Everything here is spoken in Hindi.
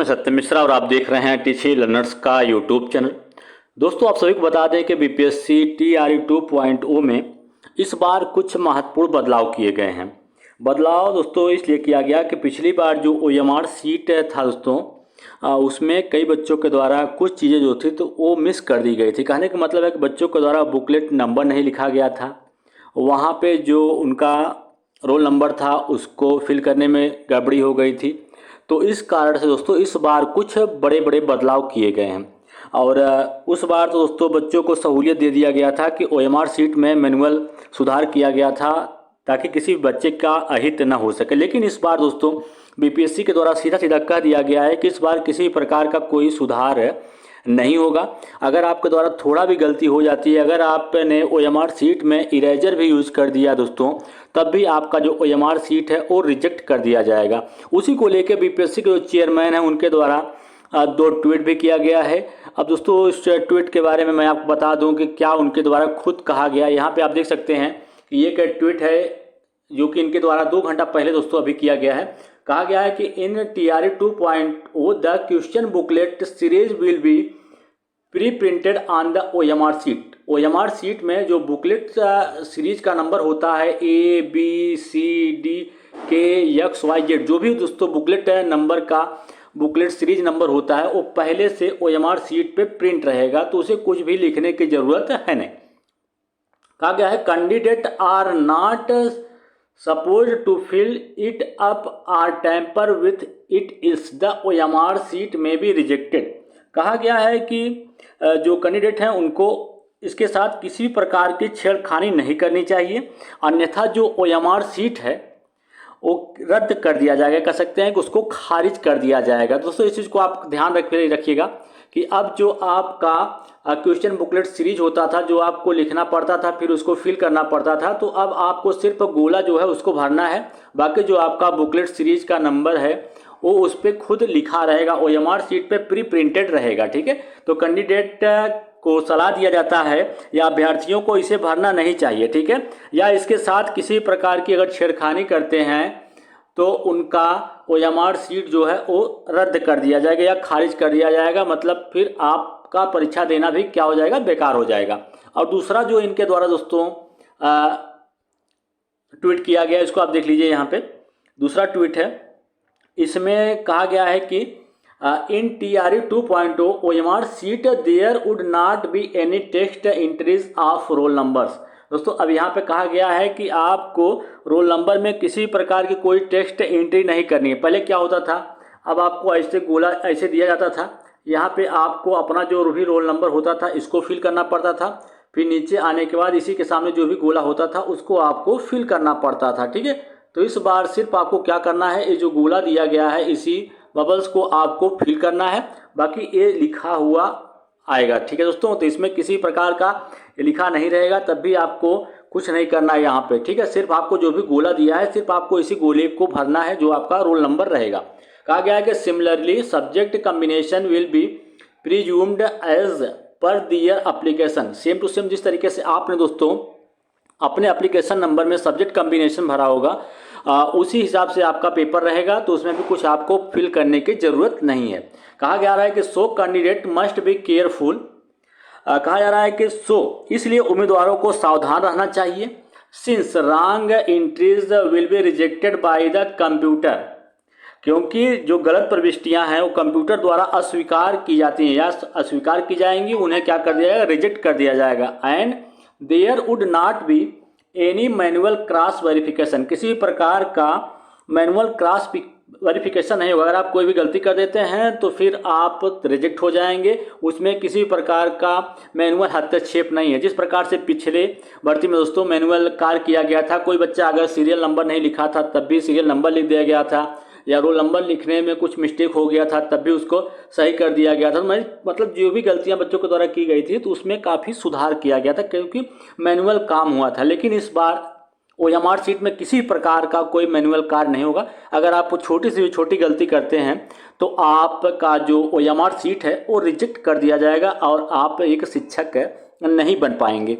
मैं सत्यम मिश्रा और आप देख रहे हैं टीसी लर्नर्स का यूट्यूब चैनल। दोस्तों, आप सभी को बता दें कि बीपीएससी टीआरई 2.0 में इस बार कुछ महत्वपूर्ण बदलाव किए गए हैं। बदलाव दोस्तों इसलिए किया गया कि पिछली बार जो ओएमआर सीट था दोस्तों, उसमें कई बच्चों के द्वारा कुछ चीज़ें जो थी तो वो मिस कर दी गई थी। कहने का मतलब है कि बच्चों के द्वारा बुकलेट नंबर नहीं लिखा गया था, वहाँ पे जो उनका रोल नंबर था उसको फिल करने में गड़बड़ी हो गई थी। तो इस कारण से दोस्तों इस बार कुछ बड़े बड़े बदलाव किए गए हैं। और उस बार तो दोस्तों बच्चों को सहूलियत दे दिया गया था कि ओएमआर सीट में मैनुअल सुधार किया गया था ताकि किसी बच्चे का अहित न हो सके। लेकिन इस बार दोस्तों बीपीएससी के द्वारा सीधा सीधा कह दिया गया है कि इस बार किसी प्रकार का कोई सुधार नहीं होगा। अगर आपके द्वारा थोड़ा भी गलती हो जाती है, अगर आपने ओएमआर सीट में इरेजर भी यूज़ कर दिया दोस्तों, तब भी आपका जो ओएमआर सीट है वो रिजेक्ट कर दिया जाएगा। उसी को लेकर बीपीएससी के जो चेयरमैन हैं उनके द्वारा 2 ट्वीट भी किया गया है। अब दोस्तों इस ट्वीट के बारे में मैं आपको बता दूं कि क्या उनके द्वारा खुद कहा गया। यहाँ पे आप देख सकते हैं कि ये एक ट्वीट है जो कि इनके द्वारा 2 घंटा पहले दोस्तों अभी किया गया है। कहा गया है कि in TRE 2.0 the question booklet series will be pre printed on the OMR sheet. OMR sheet में जो बुकलेट सीरीज का नंबर होता है ABCDKXYZ, जो भी दोस्तों बुकलेट नंबर का बुकलेट सीरीज नंबर होता है वो पहले से ओएमआर सीट पे प्रिंट रहेगा, तो उसे कुछ भी लिखने की जरूरत है नहीं। कहा गया है candidate are not suppose to fill it up or tamper with it is the OMR sheet में बी रिजेक्टेड। कहा गया है कि जो कैंडिडेट हैं उनको इसके साथ किसी प्रकार की छेड़खानी नहीं करनी चाहिए, अन्यथा जो ओएमआर सीट है वो रद्द कर दिया जाएगा। कह सकते हैं कि उसको खारिज कर दिया जाएगा। दोस्तों इस चीज़ को आप ध्यान रखिएगा कि अब जो आपका क्वेश्चन बुकलेट सीरीज होता था, जो आपको लिखना पड़ता था फिर उसको फिल करना पड़ता था, तो अब आपको सिर्फ गोला जो है उसको भरना है। बाकी जो आपका बुकलेट सीरीज का नंबर है वो उस पर खुद लिखा रहेगा, ओएमआर सीट पे प्री प्रिंटेड रहेगा। ठीक है, तो कैंडिडेट को सलाह दिया जाता है या अभ्यर्थियों को इसे भरना नहीं चाहिए। ठीक है, या इसके साथ किसी प्रकार की अगर छेड़खानी करते हैं तो उनका ओएमआर सीट जो है वो रद्द कर दिया जाएगा या खारिज कर दिया जाएगा। मतलब फिर आपका परीक्षा देना भी क्या हो जाएगा, बेकार हो जाएगा। और दूसरा जो इनके द्वारा दोस्तों ट्वीट किया गया, इसको आप देख लीजिए। यहाँ पे दूसरा ट्वीट है, इसमें कहा गया है कि in TRE 2.0 OMR sheet there would not be any text entries of roll numbers. दोस्तों अब यहाँ पे कहा गया है कि आपको रोल नंबर में किसी प्रकार की कोई टेक्स्ट एंट्री नहीं करनी है। पहले क्या होता था, अब आपको ऐसे गोला ऐसे दिया जाता था, यहाँ पे आपको अपना जो भी रोल नंबर होता था इसको फिल करना पड़ता था, फिर नीचे आने के बाद इसी के सामने जो भी गोला होता था उसको आपको फिल करना पड़ता था। ठीक है, तो इस बार सिर्फ आपको क्या करना है, ये जो गोला दिया गया है इसी बबल्स को आपको फिल करना है, बाकी ये लिखा हुआ आएगा। ठीक है दोस्तों, तो इसमें किसी प्रकार का लिखा नहीं रहेगा, तब भी आपको कुछ नहीं करना है यहाँ पे। ठीक है, सिर्फ आपको जो भी गोला दिया है सिर्फ आपको इसी गोले को भरना है जो आपका रोल नंबर रहेगा। कहा गया है कि similarly subject combination will be presumed as per their application. Same to same जिस तरीके से आपने दोस्तों अपने एप्लीकेशन नंबर में सब्जेक्ट कम्बिनेशन भरा होगा उसी हिसाब से आपका पेपर रहेगा, तो उसमें भी कुछ आपको फिल करने की ज़रूरत नहीं है। कहा जा रहा है कि so candidate must be careful. कहा जा रहा है कि सो इसलिए उम्मीदवारों को सावधान रहना चाहिए, since wrong entries will be rejected by the computer, क्योंकि जो गलत प्रविष्टियां हैं वो कंप्यूटर द्वारा अस्वीकार की जाती हैं या अस्वीकार की जाएंगी, उन्हें क्या कर दिया जाएगा, रिजेक्ट कर दिया जाएगा। And there would not be any manual cross verification, किसी प्रकार का मैनुअल क्रॉस वेरिफिकेशन नहीं होगा। अगर आप कोई भी गलती कर देते हैं तो फिर आप रिजेक्ट हो जाएंगे, उसमें किसी प्रकार का मैनुअल हस्तक्षेप नहीं है। जिस प्रकार से पिछले भर्ती में दोस्तों मैनुअल कार्य किया गया था, कोई बच्चा अगर सीरियल नंबर नहीं लिखा था तब भी सीरियल नंबर लिख दिया गया था, या रोल नंबर लिखने में कुछ मिस्टेक हो गया था तब भी उसको सही कर दिया गया था। मतलब जो भी गलतियां बच्चों के द्वारा की गई थी तो उसमें काफ़ी सुधार किया गया था, क्योंकि मैनुअल काम हुआ था। लेकिन इस बार ओएमआर सीट में किसी प्रकार का कोई मैनुअल कार्य नहीं होगा। अगर आप छोटी से भी छोटी गलती करते हैं तो आपका जो ओएमआर सीट है वो रिजेक्ट कर दिया जाएगा और आप एक शिक्षक नहीं बन पाएंगे।